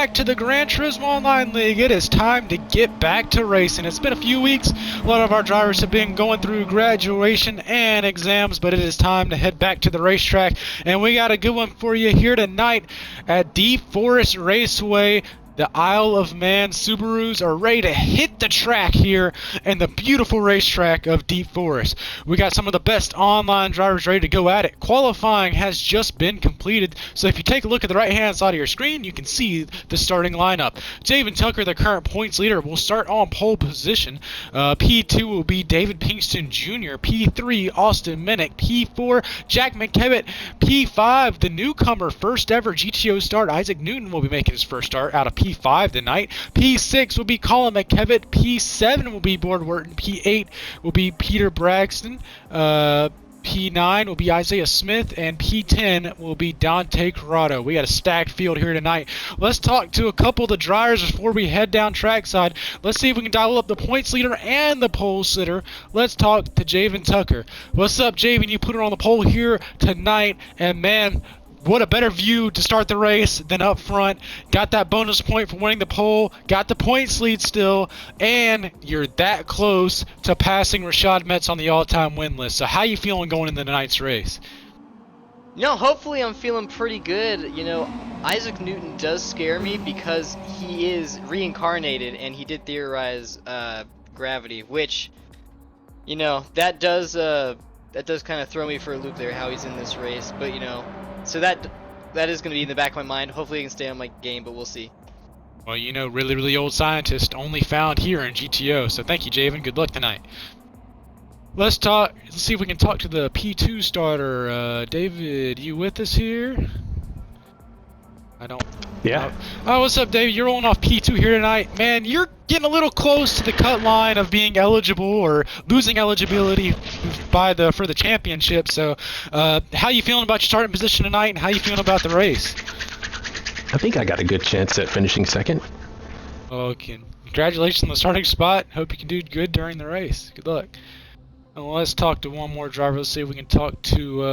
back to the Gran Turismo Online League. It is time to get back to racing. It's been a few weeks. A lot of our drivers have been going through graduation and exams, but it is time to head back to the racetrack. And we got a good one for you here tonight at Deep Forest Raceway. The Isle of Man Subarus are ready to hit the track here in the beautiful racetrack of Deep Forest. We got some of the best online drivers ready to go at it. Qualifying has just been completed, so if you take a look at the right-hand side of your screen, you can see the starting lineup. Javen Tucker, the current points leader, will start on pole position. P2 will be David Pinkston Jr., P3, Austin Minnick, P4, Jack McKevitt, P5, the newcomer, first ever GTO start, Isaac Newton will be making his first start out of P5 tonight. P6 will be Colin McKevitt. P7 will be Board Wharton. P8 will be Peter Braxton. P9 will be Isaiah Smith, and P10 will be Dante Corrado. We got a stacked field here tonight. Let's talk to a couple of the drivers before we head down trackside. Let's see if we can dial up the points leader and the pole sitter. Let's talk to Javen Tucker. What's up, Javen? You put it on the pole here tonight, and man, what a better view to start the race than up front. Got that bonus point for winning the pole, got the points lead still, and you're that close to passing Rashad Metz on the all-time win list. So how you feeling going into tonight's race? You know, hopefully I'm feeling pretty good. You know, Isaac Newton does scare me because he is reincarnated and he did theorize gravity, which, you know, that does kind of throw me for a loop there, how he's in this race. But, you know, so that is going to be in the back of my mind. Hopefully I can stay on my game, but we'll see. Well, you know, really old scientist only found here in GTO. So thank you, Javen. Good luck tonight. Let's see if we can talk to the P2 starter. David, you with us here? I don't. Yeah. Oh, what's up, David? You're rolling off P2 here tonight. Man, you're getting a little close to the cut line of being eligible or losing eligibility for the championship. So, how you feeling about your starting position tonight, and how you feeling about the race? I think I got a good chance at finishing second. Okay. Congratulations on the starting spot. Hope you can do good during the race. Good luck. Well, let's talk to one more driver. Let's see if we can talk to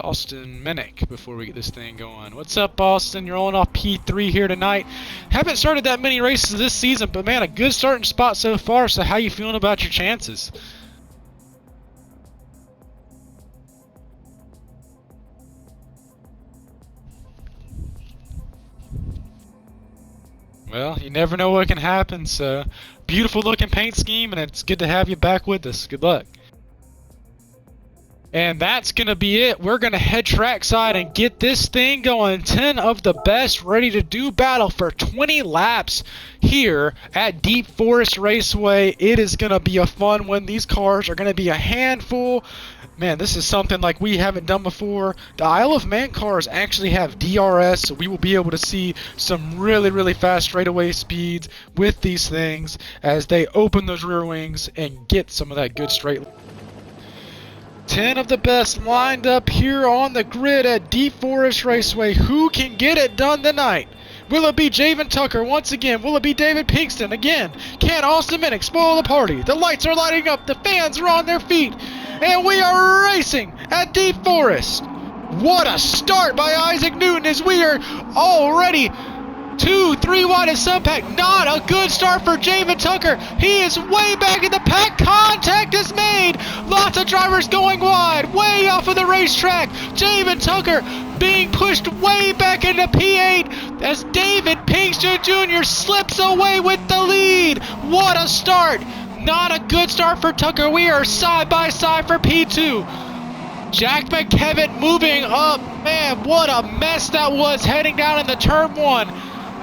Austin Minnick before we get this thing going. What's up, Austin? You're rolling off P3 here tonight. Haven't started that many races this season, but man, a good starting spot so far. So how you feeling about your chances? Well, you never know what can happen. So beautiful looking paint scheme, and it's good to have you back with us. Good luck. And that's going to be it. We're going to head trackside and get this thing going. 10 of the best ready to do battle for 20 laps here at Deep Forest Raceway. It is going to be a fun one. These cars are going to be a handful. Man, this is something like we haven't done before. The Isle of Man cars actually have DRS, so we will be able to see some really fast straightaway speeds with these things as they open those rear wings and get some of that good straight. 10 of the best lined up here on the grid at Deep Forest Raceway. Who can get it done tonight? Will it be Javen Tucker once again? Will it be David Pinkston again? Can Austin Minnick spoil the party? The lights are lighting up, the fans are on their feet, and we are racing at Deep Forest. What a start by Isaac Newton as we are already 2-3 wide of Sunpack. Not a good start for Javen Tucker. He is way back in the pack. Contact is made. Lots of drivers going wide, way off of the racetrack. Javen Tucker being pushed way back into P8 as David Pinkston Jr. slips away with the lead. What a start. Not a good start for Tucker. We are side by side for P2. Jack McKevitt moving up. Man, what a mess that was heading down in the turn one.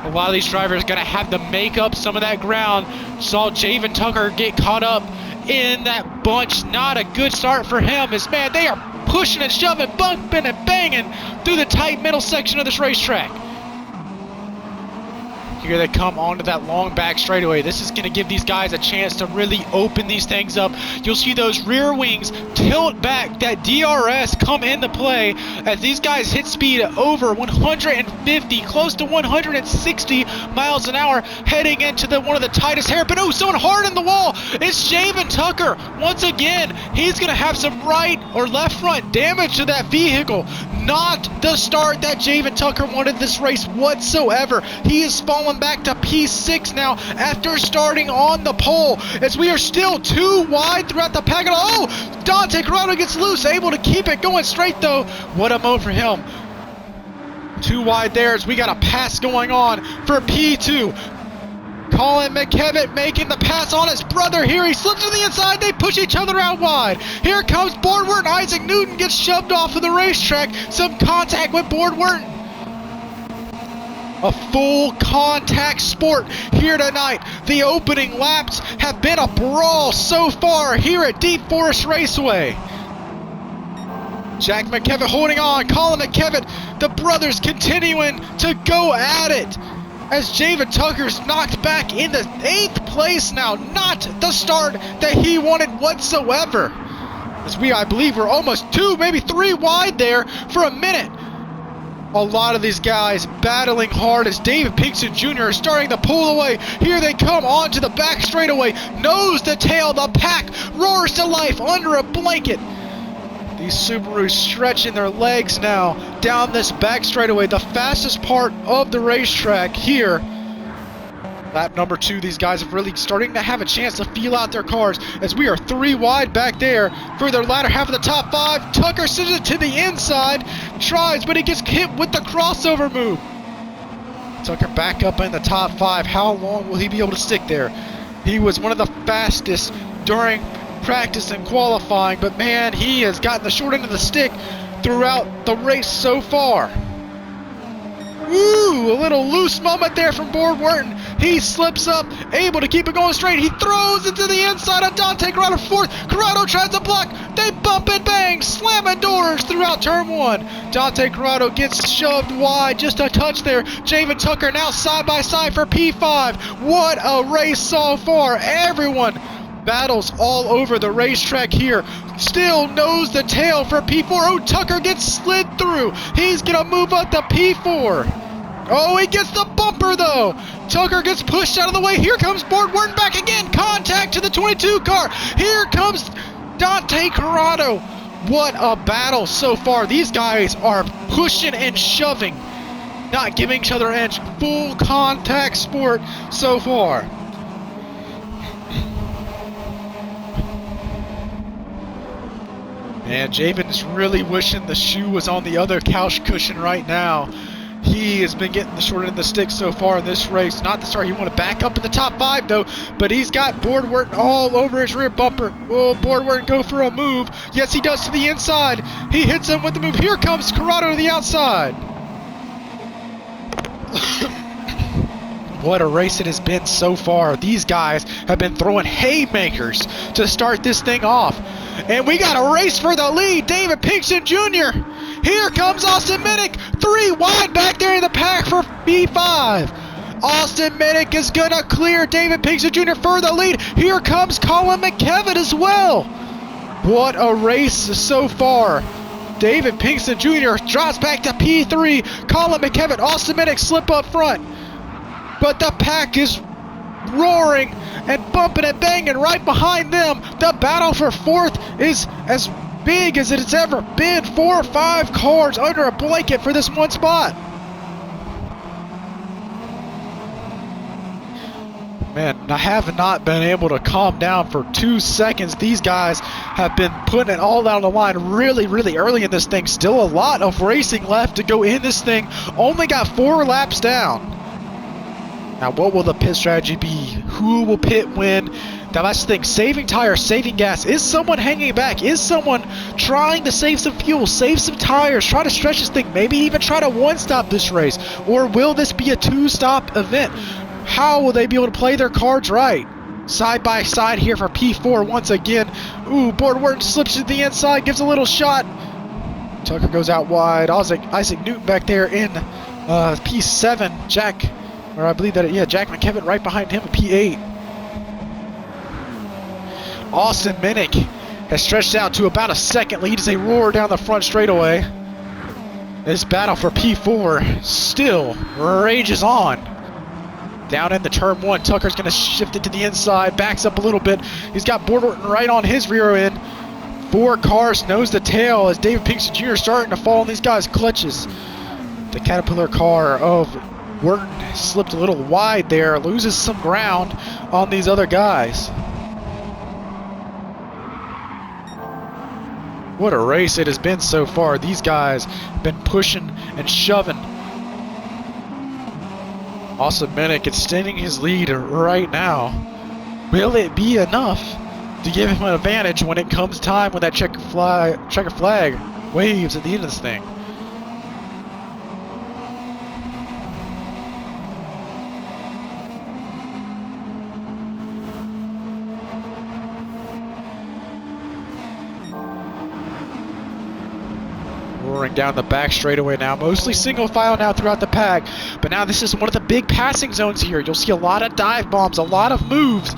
A lot of these drivers are going to have to make up some of that ground. Saw Javen Tucker get caught up in that bunch. Not a good start for him as, man, they are pushing and shoving, bumping and banging through the tight middle section of this racetrack. Here they come onto that long back straightaway. This is going to give these guys a chance to really open these things up. You'll see those rear wings tilt back, that DRS come into play as these guys hit speed at over 150, close to 160 miles an hour, heading into one of the tightest hairpin. Oh, someone hard in the wall. It's Javen Tucker. Once again, he's going to have some right or left front damage to that vehicle. Not the start that Javen Tucker wanted this race whatsoever. He is falling back to P6 now after starting on the pole, as we are still too wide throughout the pack. Oh, Dante Corrado gets loose, able to keep it going straight though. What a move for him. Too wide there as we got a pass going on for P2. Colin McKevitt making the pass on his brother here. He slips to the inside. They push each other out wide. Here comes Boardward. Isaac Newton gets shoved off of the racetrack. Some contact with Boardward. A full contact sport here tonight. The opening laps have been a brawl so far here at Deep Forest Raceway. Jack McKevitt holding on. Colin McKevitt, the brothers continuing to go at it, as Javen Tucker's knocked back into 8th place now. Not the start that he wanted whatsoever, as I believe we're almost 2, maybe 3 wide there for a minute. A lot of these guys battling hard as David Pinkston Jr. is starting to pull away. Here they come onto the back straightaway. Nose to tail, the pack roars to life under a blanket. These Subarus stretching their legs now down this back straightaway, the fastest part of the racetrack here. Lap number 2, these guys are really starting to have a chance to feel out their cars, as we are 3 wide back there for their latter half of the top 5. Tucker sends it to the inside, tries, but he gets hit with the crossover move. Tucker back up in the top 5. How long will he be able to stick there? He was one of the fastest during practice and qualifying, but man, he has gotten the short end of the stick throughout the race so far. Ooh, a little loose moment there from Boardward. He slips up, able to keep it going straight. He throws it to the inside of Dante Corrado, 4th. Corrado tries to block. They bump and bang, slamming doors throughout turn 1. Dante Corrado gets shoved wide, just a touch there. Javen Tucker now side by side for P5. What a race so far. Everyone battles all over the racetrack here. Still nose to tail for P4. Oh, Tucker gets slid through. He's gonna move up to P4. Oh, he gets the bumper though. Tucker gets pushed out of the way. Here comes Boardward back again. Contact to the 22 car. Here comes Dante Corrado. What a battle so far. These guys are pushing and shoving, not giving each other an inch. Full contact sport so far. Man, Javen is really wishing the shoe was on the other couch cushion right now. He has been getting the short end of the stick so far in this race. Not the start. He want to back up in the top 5 though, but he's got Boardward all over his rear bumper. Will Boardward go for a move? Yes, he does to the inside. He hits him with the move. Here comes Corrado to the outside. What a race it has been so far. These guys have been throwing haymakers to start this thing off. And we got a race for the lead. David Pinkston Jr. Here comes Austin Minnick. 3 wide back there in the pack for B5. Austin Minnick is going to clear David Pinkston Jr. for the lead. Here comes Colin McKevitt as well. What a race so far. David Pinkston Jr. drops back to P3. Colin McKevitt, Austin Minnick slip up front. But the pack is roaring and bumping and banging right behind them. The battle for 4th is as big as it has ever been. 4 or 5 cars under a blanket for this one spot. Man, I have not been able to calm down for 2 seconds. These guys have been putting it all out on the line really, really early in this thing. Still a lot of racing left to go in this thing. Only got 4 laps down. Now, what will the pit strategy be? Who will pit when? Now, that's the thing. Saving tires, saving gas. Is someone hanging back? Is someone trying to save some fuel, save some tires, try to stretch this thing, maybe even try to one-stop this race? Or will this be a 2-stop event? How will they be able to play their cards right? Side by side here for P4 once again. Ooh, Boardward slips to the inside, gives a little shot. Tucker goes out wide. Isaac Newton back there in P7. Jack McKevitt right behind him at P8. Austin Minnick has stretched out to about a second lead as they roar down the front straightaway. This battle for P4 still rages on. Down into turn 1, Tucker's going to shift it to the inside, backs up a little bit. He's got Boardward right on his rear end. 4 cars nose to tail as David Pinkston Jr. starting to fall in these guys' clutches. The Caterpillar car of Wharton slipped a little wide there, loses some ground on these other guys. What a race it has been so far. These guys have been pushing and shoving. Austin Minnick extending his lead right now. Will it be enough to give him an advantage when it comes time when that checker flag waves at the end of this thing? Roaring down the back straightaway now, mostly single file now throughout the pack, but now this is one of the big passing zones here. You'll see a lot of dive bombs, a lot of moves.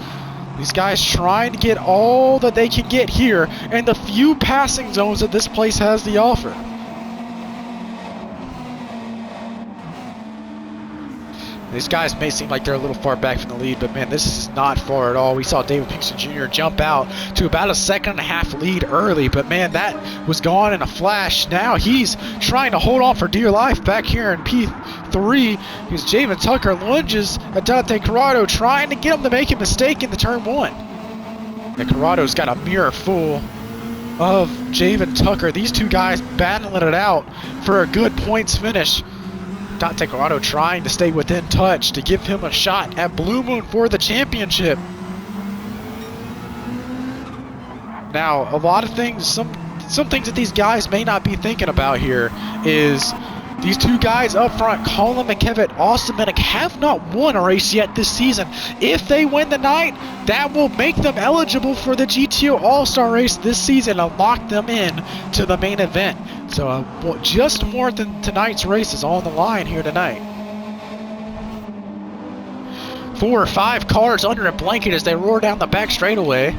These guys trying to get all that they can get here and the few passing zones that this place has to offer. These guys may seem like they're a little far back from the lead, but man, this is not far at all. We saw David Pinkston Jr. jump out to about a 1.5 lead early, but man, that was gone in a flash. Now he's trying to hold on for dear life back here in P3 because Javen Tucker lunges at Dante Corrado, trying to get him to make a mistake in the turn 1. And Corrado's got a mirror full of Javen Tucker. These two guys battling it out for a good points finish. Dante Corrado trying to stay within touch to give him a shot at Blue Moon for the championship. Now, a lot of things, some things that these guys may not be thinking about here is these two guys up front, Colin McKevitt, Austin Minnick, have not won a race yet this season. If they win the night, that will make them eligible for the GTO All-Star race this season and lock them in to the main event. So just more than tonight's race is on the line here tonight. 4 or 5 cars under a blanket as they roar down the back straightaway.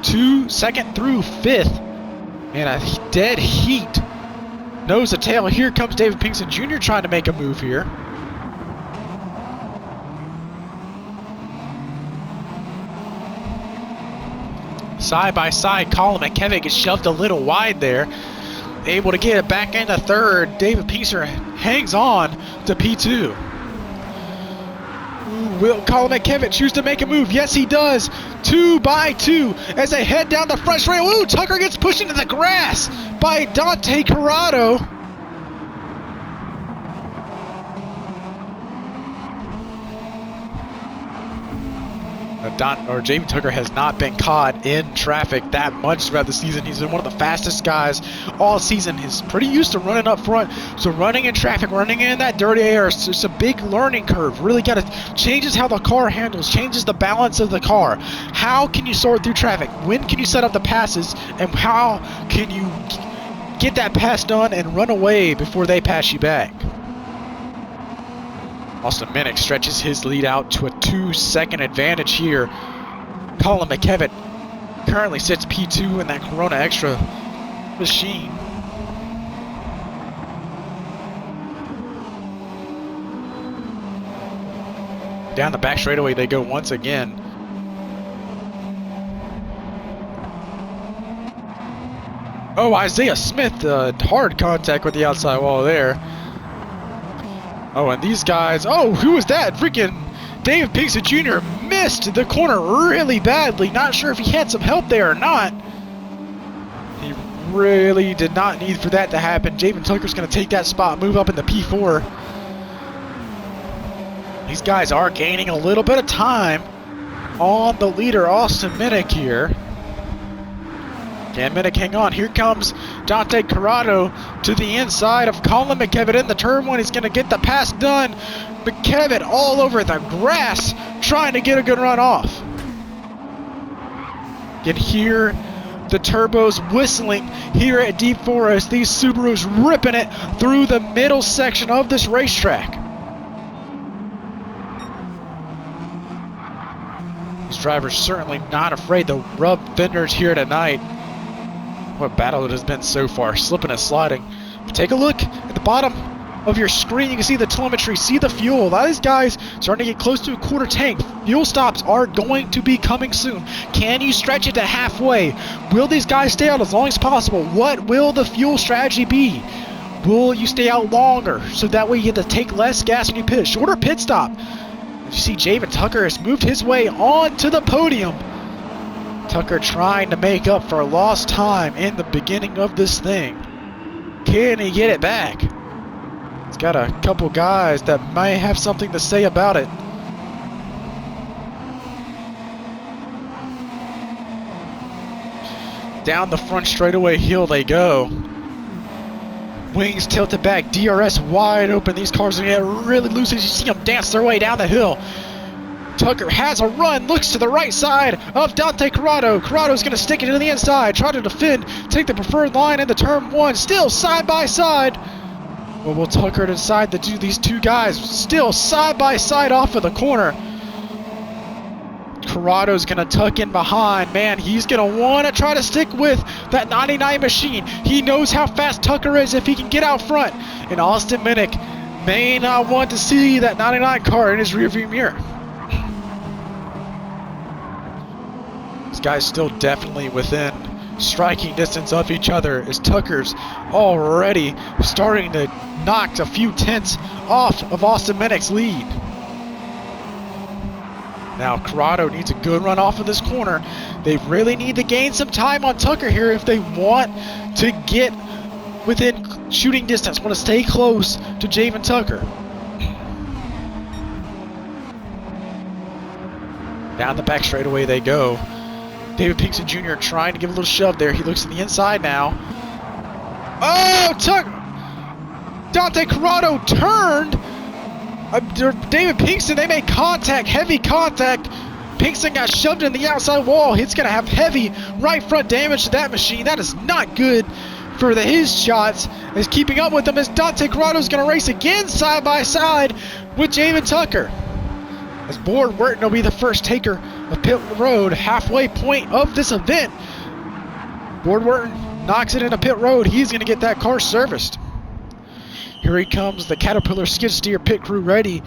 2nd through 5th in a dead heat. Nose to tail. Here comes David Pinkston Jr. trying to make a move here. Side by side, Colin McKevitt gets shoved a little wide there. Able to get it back into 3rd. David Pinkston hangs on to P2. Will Colin McKevitt choose to make a move? Yes, he does. 2 by 2 as they head down the front straight. Ooh, Tucker gets pushed into the grass by Dante Corrado. Jamie Tucker has not been caught in traffic that much throughout the season. He's been one of the fastest guys all season. He's pretty used to running up front. So running in traffic, running in that dirty air, it's a big learning curve. Really got to changes how the car handles, changes the balance of the car. How can you sort through traffic? When can you set up the passes? And how can you get that pass done and run away before they pass you back? Austin Minnick stretches his lead out to a 2-second advantage here. Colin McKevitt currently sits P2 in that Corona Extra machine. Down the back straightaway they go once again. Oh, Isaiah Smith, hard contact with the outside wall there. Oh, and these guys, oh, who was that? Freaking David Pinkston Jr. missed the corner really badly. Not sure if he had some help there or not. He really did not need for that to happen. Javen Tucker's going to take that spot, move up in the P4. These guys are gaining a little bit of time on the leader, Austin Minnick here. Can Minnick hang on? Here comes Dante Corrado to the inside of Colin McKevitt in the turn 1. He's going to get the pass done. McKevitt all over the grass trying to get a good run off. You can hear the turbos whistling here at Deep Forest. These Subarus ripping it through the middle section of this racetrack. These drivers certainly not afraid to rub fenders here tonight. What battle it has been so far, slipping and sliding. But take a look at the bottom of your screen, you can see the telemetry, see the fuel. A lot of these guys starting to get close to a quarter tank. Fuel stops are going to be coming soon. Can you stretch it to halfway? Will these guys stay out as long as possible? What will the fuel strategy be? Will you stay out longer so that way you get to take less gas when you pit? Shorter pit stop. As you see, Javen Tucker has moved his way onto the podium. Tucker trying to make up for lost time in the beginning of this thing. Can he get it back? He's got a couple guys that may have something to say about it. Down the front straightaway hill they go. Wings tilted back, DRS wide open. These cars are going to get really loose as you see them dance their way down the hill. Tucker has a run, looks to the right side of Dante Corrado. Corrado's going to stick it to the inside, try to defend, take the preferred line into turn one, still side by side. Well, will Tucker decide to do these two guys still side by side off of the corner? Corrado's going to tuck in behind. Man, he's going to want to try to stick with that 99 machine. He knows how fast Tucker is if he can get out front. And Austin Minnick may not want to see that 99 car in his rearview mirror. These guys still definitely within striking distance of each other as Tucker's already starting to knock a few tenths off of Austin Minnick's lead. Now Corrado needs a good run off of this corner. They really need to gain some time on Tucker here if they want to get within shooting distance, want to stay close to Javen Tucker. Down the back straightaway they go. David Pinkston Jr. trying to give a little shove there. He looks to the inside now. Oh, Tucker! Dante Corrado turned. David Pinkston, they made contact, heavy contact. Pinkston got shoved in the outside wall. He's going to have heavy right front damage to that machine. That is not good for his shots. Is keeping up with them as Dante Corrado's going to race again side by side with Javen Tucker. As Board Wurton will be the first taker of pit road, halfway point of this event. Board Wurton knocks it into pit road. He's going to get that car serviced. Here he comes, the Caterpillar skid steer pit crew ready.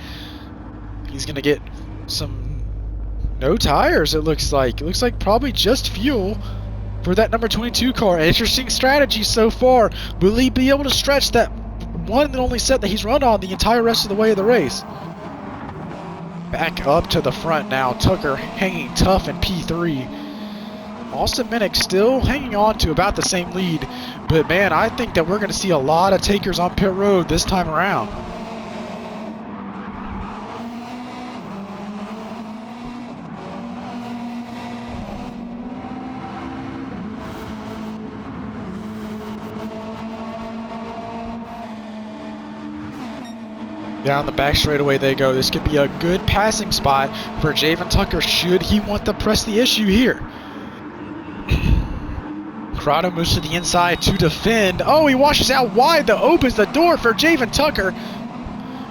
He's going to get some no tires, it looks like. It looks like probably just fuel for that number 22 car. Interesting strategy so far. Will he be able to stretch that one and only set that he's run on the entire rest of the way of the race? Back up to the front now. Tucker hanging tough in P3. Austin Minnick still hanging on to about the same lead. But man, I think that we're going to see a lot of takers on pit road this time around. Down the back straightaway they go. This could be a good passing spot for Javen Tucker should he want to press the issue here. Corrado moves to the inside to defend. Oh, he washes out wide. That opens the door for Javen Tucker.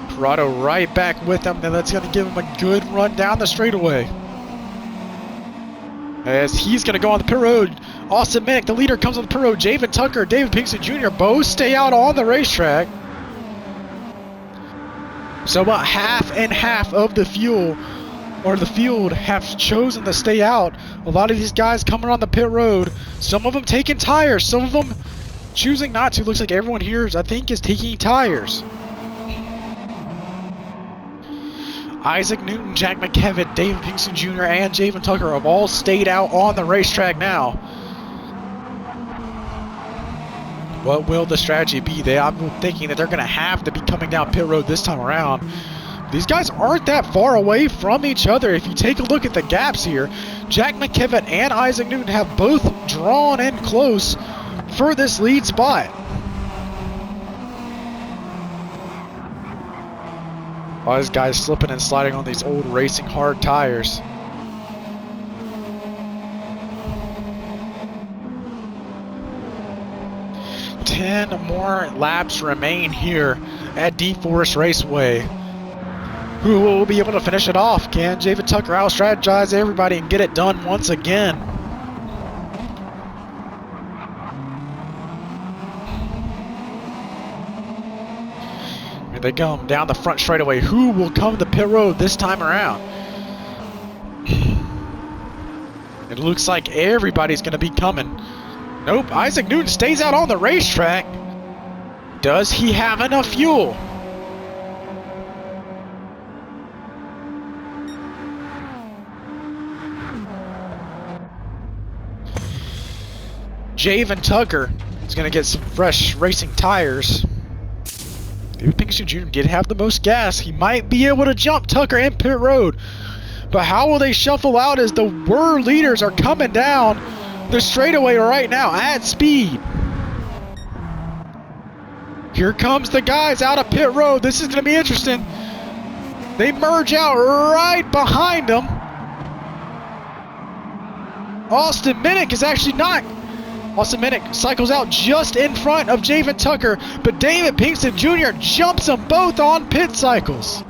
Corrado right back with him, and that's going to give him a good run down the straightaway. As he's going to go on the pit road. Austin Minnick, the leader, comes on the pit road. Javen Tucker, David Pinkston Jr. both stay out on the racetrack. So about half and half of the fuel or the field have chosen to stay out. A lot of these guys coming on the pit road, some of them taking tires, some of them choosing not to. Looks like everyone here, I think, is taking tires. Isaac Newton, Jack McKevitt, David Pinkston Jr., and Javen Tucker have all stayed out on the racetrack now. What will the strategy be? I'm thinking that they're going to have to be coming down pit road this time around. These guys aren't that far away from each other. If you take a look at the gaps here, Jack McKevitt and Isaac Newton have both drawn in close for this lead spot. All these guys slipping and sliding on these old racing hard tires. Ten more laps remain here at Deep Forest Raceway. Who will be able to finish it off? Can Javen Tucker out-strategize everybody and get it done once again? They come down the front straightaway. Who will come to pit road this time around? It looks like everybody's going to be coming. Nope, Isaac Newton stays out on the racetrack. Does he have enough fuel? Javen Tucker is going to get some fresh racing tires. David Pinkston Jr. did have the most gas. He might be able to jump Tucker in pit road. But how will they shuffle out as the world leaders are coming down the straightaway right now at speed? Here comes the guys out of pit road. This is going to be interesting. They merge out right behind them. Austin Minnick is actually not. Austin Minnick cycles out just in front of Javen Tucker, but David Pinkston Jr. jumps them both on pit cycles.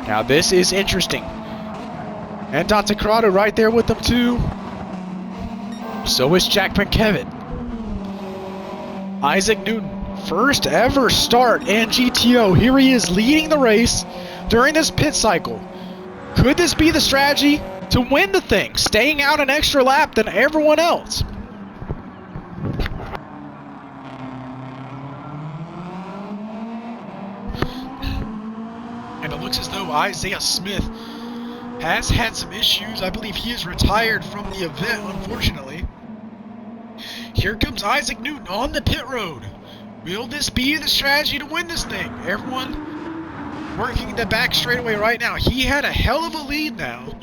Now this is interesting. And Dante Corrado right there with them too. So is Jack McKevitt. Isaac Newton, first ever start in GTO. Here he is leading the race during this pit cycle. Could this be the strategy to win the thing, staying out an extra lap than everyone else? And it looks as though Isaiah Smith has had some issues. I believe he is retired from the event, unfortunately. Here comes Isaac Newton on the pit road. Will this be the strategy to win this thing? Everyone working the back straightaway right now. He had a hell of a lead now.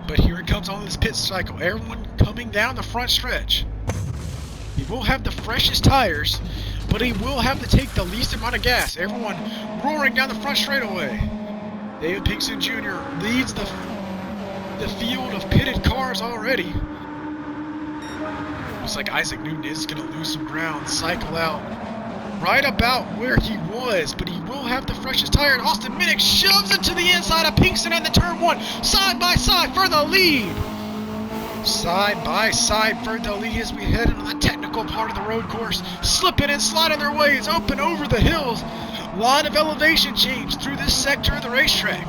But here it comes on this pit cycle. Everyone coming down the front stretch. He will have the freshest tires, but he will have to take the least amount of gas. Everyone roaring down the front straightaway. David Pinkston Jr. leads the field of pitted cars already. Looks like Isaac Newton is going to lose some ground, cycle out right about where he was, but he will have the freshest tire. And Austin Minnick shoves it to the inside of Pinkston in the turn one, side by side for the lead. Side by side for the lead as we head into the technical part of the road course. Slipping and sliding their ways open over the hills. A lot of elevation change through this sector of the racetrack.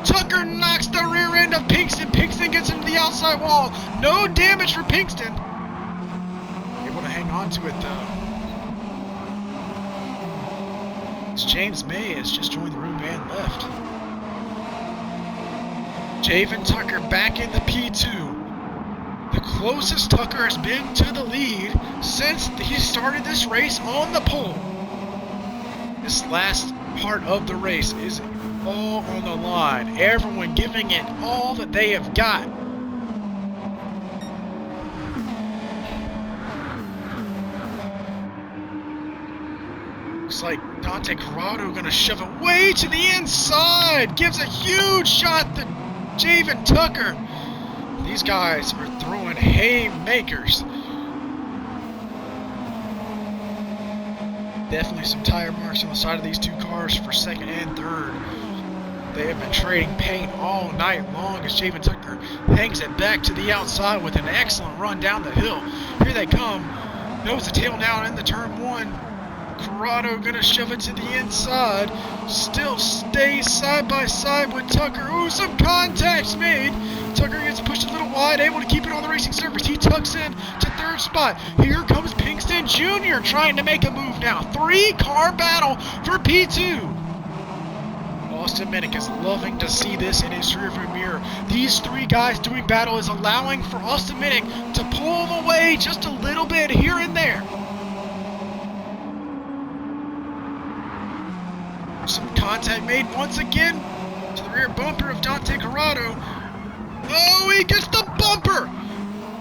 Tucker knocks the rear end of Pinkston. Pinkston gets into the outside wall. No damage for Pinkston. Able to hang on to it though. As James May has just joined the room and left. Javen Tucker back in the P2. The closest Tucker has been to the lead since he started this race on the pole. This last part of the race is all on the line. Everyone giving it all that they have got. Looks like Dante Corrado gonna shove it way to the inside. Gives a huge shot to Javen Tucker. These guys are throwing haymakers. Definitely some tire marks on the side of these two cars for second and third. They have been trading paint all night long as Javen Tucker hangs it back to the outside with an excellent run down the hill. Here they come. Nose to tail now in the turn one. Corrado gonna shove it to the inside. Still stays side by side with Tucker. Ooh, some contacts made. Tucker gets pushed a little wide, able to keep it on the racing surface. He tucks in to third spot. Here comes Pinkston Jr. trying to make a move now. 3-car battle for P2. Austin Minnick is loving to see this in his rearview mirror. These three guys doing battle is allowing for Austin Minnick to pull away just a little bit here and there. Some contact made once again to the rear bumper of Dante Corrado. Oh, he gets the bumper!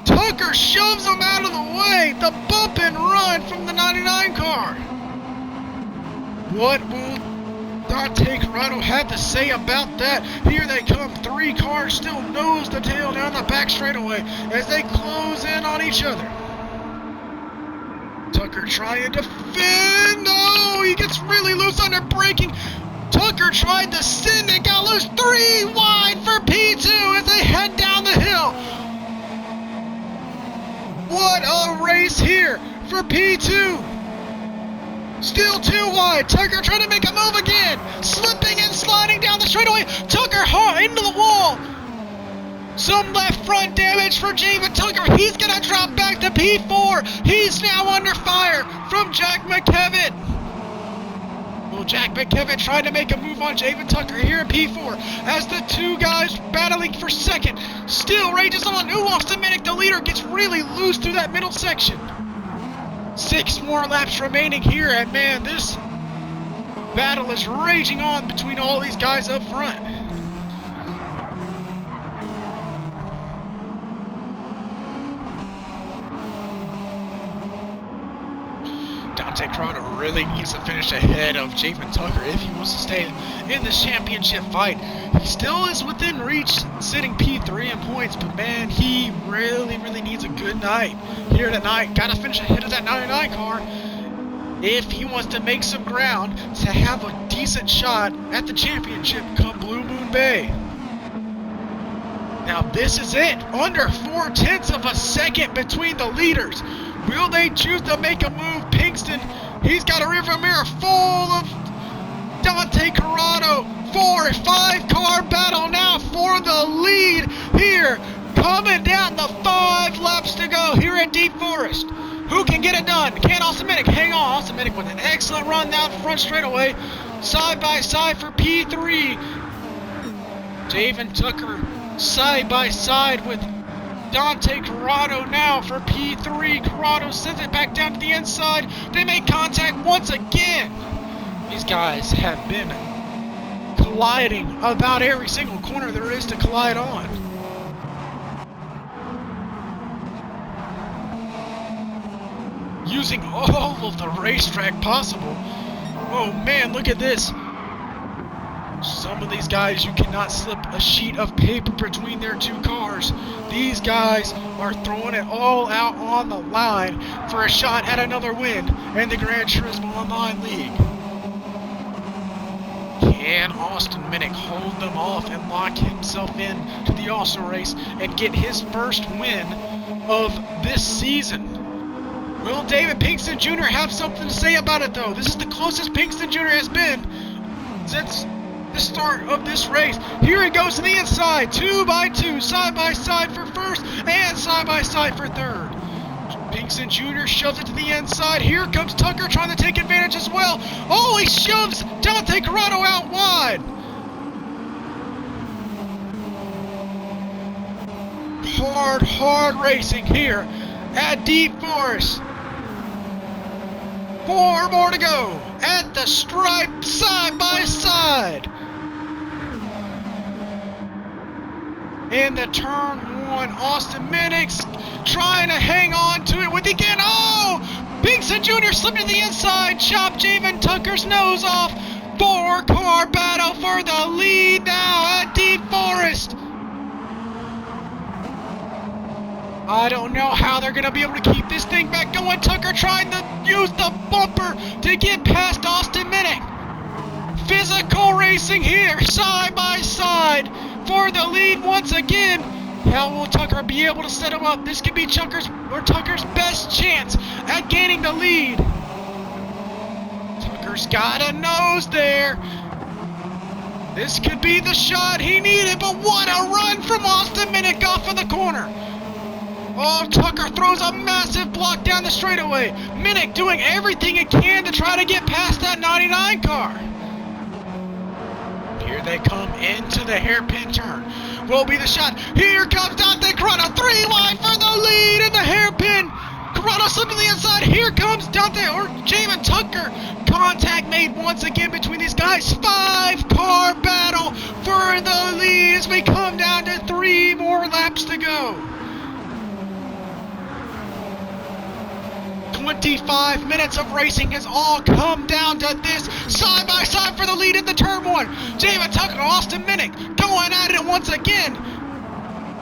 Tucker shoves him out of the way! The bump and run from the 99 car! What will Dante Corrado have to say about that? Here they come, 3 cars still nose to tail down the back straightaway as they close in on each other. Tucker trying to fend. Oh, he gets really loose under braking. Tucker tried to send it, got loose. 3 wide for P2 as they head down the hill. What a race here for P2. Still too wide. Tucker trying to make a move again. Slipping and sliding down the straightaway. Tucker hard into the wall. Some left front damage for Javen Tucker. He's going to drop back to P4. He's now under fire from Jack McKevitt. Well, Jack McKevitt trying to make a move on Javen Tucker here at P4 as the two guys battling for second. Still rages on. Ooh, Austin Minnick, the leader, gets really loose through that middle section. 6 more laps remaining here, and man, this battle is raging on between all these guys up front. Dante Corrado really needs to finish ahead of Javen Tucker if he wants to stay in this championship fight. He still is within reach, sitting P3 in points, but man, he really needs a good night here tonight. Gotta finish ahead of that 99 car if he wants to make some ground to have a decent shot at the championship come Blue Moon Bay. Now this is it, under 0.4 of a second between the leaders. Will they choose to make a move? Pinkston, he's got a rearview mirror full of Dante Corrado. 4-5 car battle now for the lead here. Coming down the 5 laps to go here at Deep Forest. Who can get it done? Can Austin Minnick hang on? Austin Minnick with an excellent run down front straightaway. Side by side for P3. Javen Tucker side by side with Dante Corrado now for P3. Corrado sends it back down to the inside. They make contact once again. These guys have been colliding about every single corner there is to collide on. Using all of the racetrack possible. Oh man, look at this. Some of these guys, you cannot slip a sheet of paper between their two cars. These guys are throwing it all out on the line for a shot at another win in the Gran Turismo Online League. Can Austin Minnick hold them off and lock himself in to the All-Star race and get his first win of this season? Will David Pinkston Jr. have something to say about it though? This is the closest Pinkston Jr. has been since the start of this race. Here he goes to the inside, 2 by 2, side by side for first and side by side for third. Pinkston Jr. shoves it to the inside. Here comes Tucker trying to take advantage as well. Oh, he shoves Dante Corrado out wide. Hard racing here at Deep Forest. 4 more to go at the stripe, side by side. In the turn 1, Austin Minnick's trying to hang on to it with again. Oh! Pinkston Jr. slipped to the inside, chopped Javen Tucker's nose off. 4-car battle for the lead now at Deep Forest. I don't know how they're going to be able to keep this thing back going. Tucker trying to use the bumper to get past Austin Minnick. Physical racing here, side by side for the lead once again. How will Tucker be able to set him up? This could be Tucker's best chance at gaining the lead. Tucker's got a nose there. This could be the shot he needed, but what a run from Austin Minnick off of the corner. Oh, Tucker throws a massive block down the straightaway. Minnick doing everything he can to try to get past that 99 car. Here they come into the hairpin turn. Will be the shot. Here comes Dante Corrado. 3 wide for the lead in the hairpin. Corrado slipped to the inside. Here comes Javen Tucker. Contact made once again between these guys. 5-car battle for the lead as we come down to 3 more laps to go. 25 minutes of racing has all come down to this. Side by side for the lead in the turn 1. Javen Tucker and Austin Minnick going at it once again.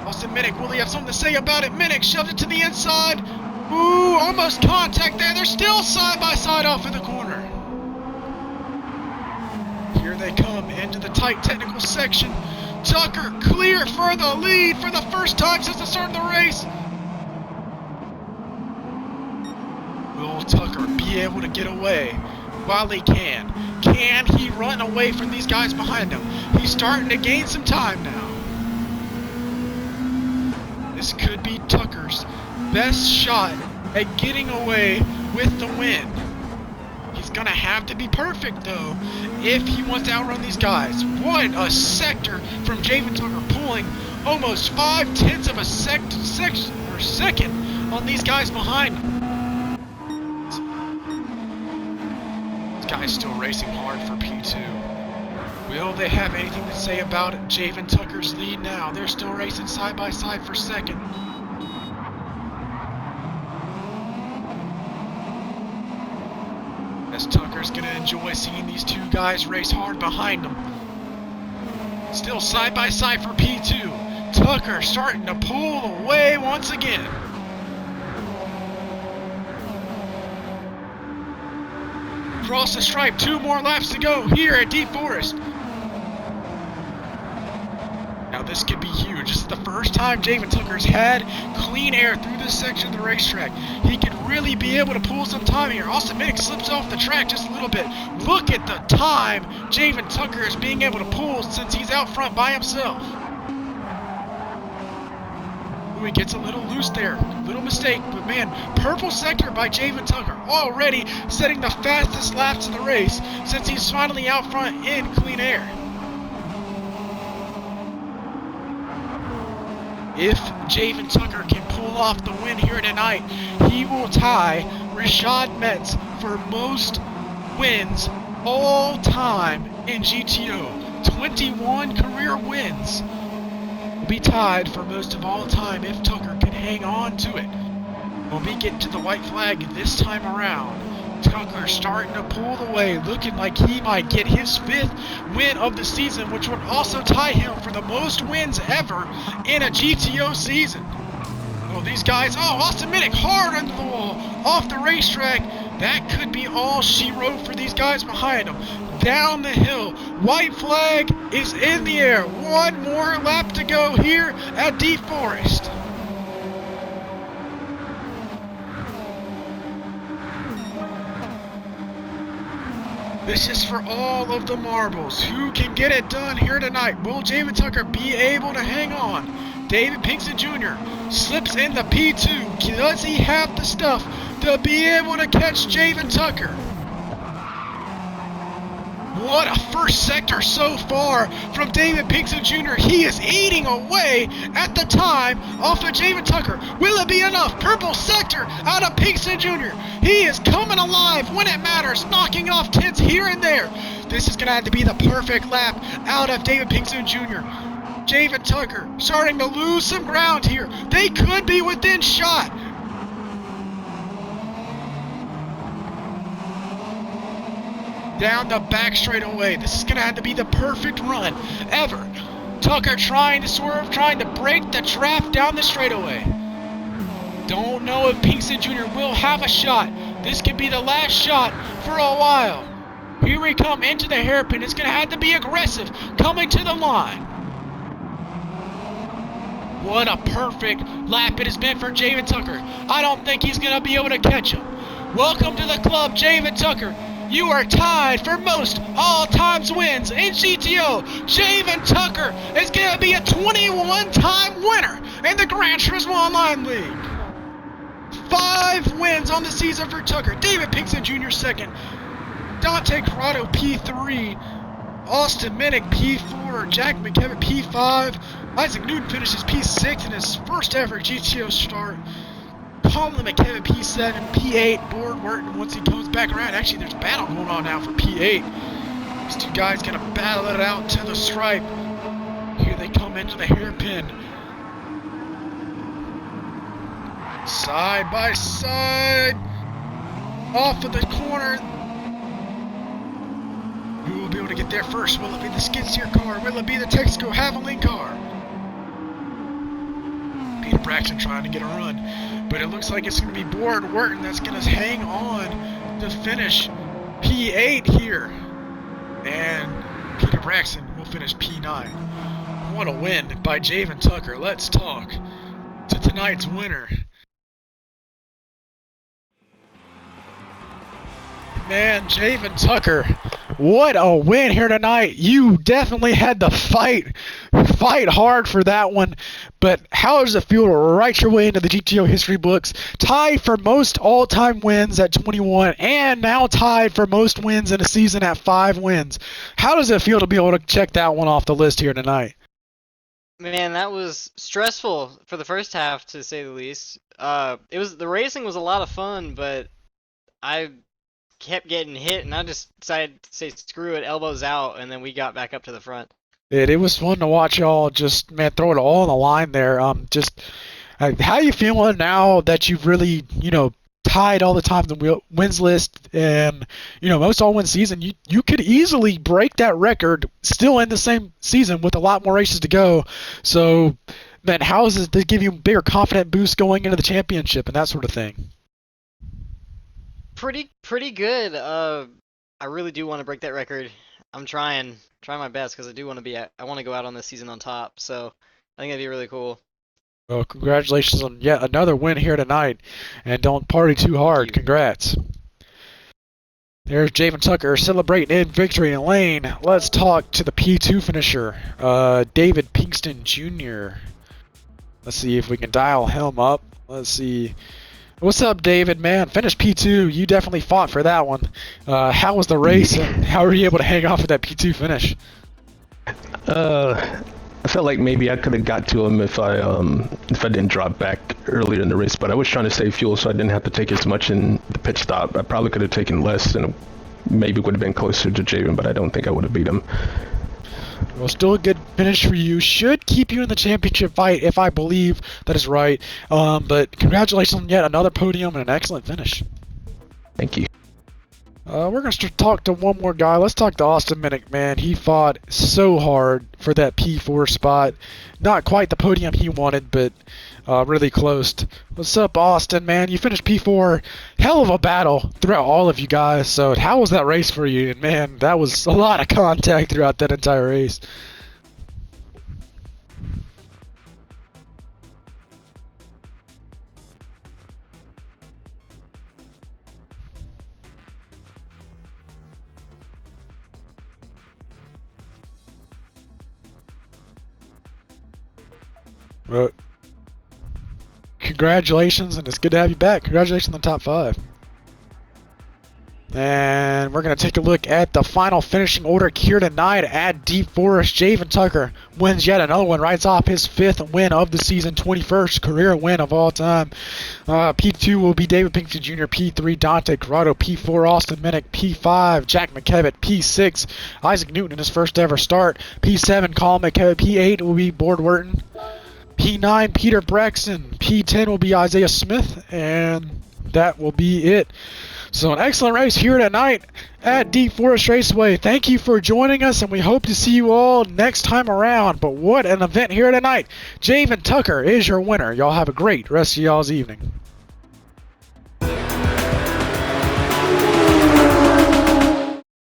Austin Minnick, will he have something to say about it? Minnick shoved it to the inside. Ooh, almost contact there. They're still side by side off in the corner. Here they come into the tight technical section. Tucker clear for the lead for the first time since the start of the race. Will Tucker be able to get away while he can. Can he run away from these guys behind him? He's starting to gain some time now. This could be Tucker's best shot at getting away with the win. He's gonna have to be perfect though if he wants to outrun these guys. What a sector from Javen Tucker, pulling almost 5/10 of a second on these guys behind him. This guy's still racing hard for P2. Will they have anything to say about Javen Tucker's lead now? They're still racing side by side for second. As Tucker's gonna enjoy seeing these two guys race hard behind him. Still side by side for P2. Tucker starting to pull away once again. Cross the stripe, 2 more laps to go here at Deep Forest. Now this could be huge. This is the first time Javen Tucker's had clean air through this section of the racetrack. He could really be able to pull some time here. Austin Minnick slips off the track just a little bit. Look at the time Javen Tucker is being able to pull since he's out front by himself. Ooh, he gets a little loose there. Little mistake, but man, purple sector by Javen Tucker. Already setting the fastest laps of the race since he's finally out front in clean air. If Javen Tucker can pull off the win here tonight, he will tie Rashad Metz for most wins all time in GTO. 21 career wins will be tied for most of all time if Tucker can hang on to it. We'll be getting to the white flag this time around. Tucker starting to pull away, looking like he might get his 5th win of the season, which would also tie him for the most wins ever in a GTO season. Oh, these guys, Austin Minnick hard under the wall, off the racetrack. That could be all she wrote for these guys behind him. Down the hill, white flag is in the air. 1 more lap to go here at Deep Forest. This is for all of the marbles. Who can get it done here tonight? Will Javen Tucker be able to hang on? David Pinkston Jr. slips in the P2. Does he have the stuff to be able to catch Javen Tucker? What a first sector so far from David Pinkston Jr. He is eating away at the time off of Javen Tucker. Will it be enough? Purple sector out of Pinkston Jr. He is coming alive when it matters, knocking off 10s here and there. This is going to have to be the perfect lap out of David Pinkston Jr. Javen Tucker starting to lose some ground here. They could be within shot. Down the back straightaway. This is going to have to be the perfect run ever. Tucker trying to swerve, trying to break the trap down the straightaway. Don't know if Pinkston Jr. will have a shot. This could be the last shot for a while. Here we come into the hairpin. It's going to have to be aggressive coming to the line. What a perfect lap it has been for Javen Tucker. I don't think he's going to be able to catch him. Welcome to the club, Javen Tucker. You are tied for most all-times wins in GTO. Javen Tucker is going to be a 21-time winner in the Gran Turismo Online League. 5 wins on the season for Tucker. David Pinkston Jr. second. Dante Corrado P3. Austin Minnick P4. Jack McKevitt P5. Isaac Newton finishes P6 in his first ever GTO start. Colin McKevitt P7, P8, Board Worton once he comes back around. Actually, there's a battle going on now for P8. These two guys gonna battle it out to the stripe. Here they come into the hairpin. Side by side. Off of the corner. Who will be able to get there first? Will it be the skid steer car? Will it be the Texaco Havoline car? Peter Braxton trying to get a run. But it looks like it's going to be Board Worton that's going to hang on to finish P8 here. And Peter Braxton will finish P9. What a win by Javen Tucker. Let's talk to tonight's winner. Man, Javen Tucker, what a win here tonight. You definitely had to fight hard for that one. But how does it feel to write your way into the GTO history books? Tied for most all-time wins at 21, and now tied for most wins in a season at 5 wins. How does it feel to be able to check that one off the list here tonight? Man, that was stressful for the first half, to say the least. The racing was a lot of fun, but I kept getting hit, and I just decided to say screw it, elbows out, and then we got back up to the front. It was fun to watch y'all just, man, throw it all on the line there. How you feeling now that you've really, tied all the times in the wins list and, most all-win season? You could easily break that record still in the same season with a lot more races to go. So, man, how does it give you a bigger confident boost going into the championship and that sort of thing? Pretty good. I really do want to break that record. I'm trying my best because I want to go out on this season on top. So I think that'd be really cool. Well, congratulations on yet another win here tonight, and don't party too hard. Congrats. There's Javen Tucker celebrating in victory lane. Let's talk to the P2 finisher, David Pinkston Jr. Let's see if we can dial him up. Let's see. What's up, David, man? Finished P2. You definitely fought for that one. How was the race, and how were you able to hang off with that P2 finish? I felt like maybe I could have got to him if I didn't drop back earlier in the race, but I was trying to save fuel so I didn't have to take as much in the pit stop. I probably could have taken less and maybe would have been closer to Javen, but I don't think I would have beat him. Well, still a good finish for you. Should keep you in the championship fight if I believe that is right. But congratulations on yet another podium and an excellent finish. Thank you. We're going to talk to one more guy. Let's talk to Austin Minnick, man. He fought so hard for that P4 spot. Not quite the podium he wanted, but really close. What's up, Austin, man? You finished P4. Hell of a battle throughout all of you guys. So how was that race for you? And, man, that was a lot of contact throughout that entire race. Well, congratulations, and it's good to have you back. Congratulations on the top 5. And we're going to take a look at the final finishing order here tonight at Deep Forest. Javen Tucker wins yet another one, writes off his 5th win of the season, 21st career win of all time. P2 will be David Pinkston Jr., P3 Dante Corrado, P4 Austin Minnick, P5 Jack McKevitt, P6 Isaac Newton in his first ever start, P7 Colin McKevitt, P8 will be Board Wharton, P9 Peter Braxton, P10 will be Isaiah Smith, and that will be it. So an excellent race here tonight at Deep Forest Raceway. Thank you for joining us, and we hope to see you all next time around. But what an event here tonight. Javen Tucker is your winner. Y'all have a great rest of y'all's evening.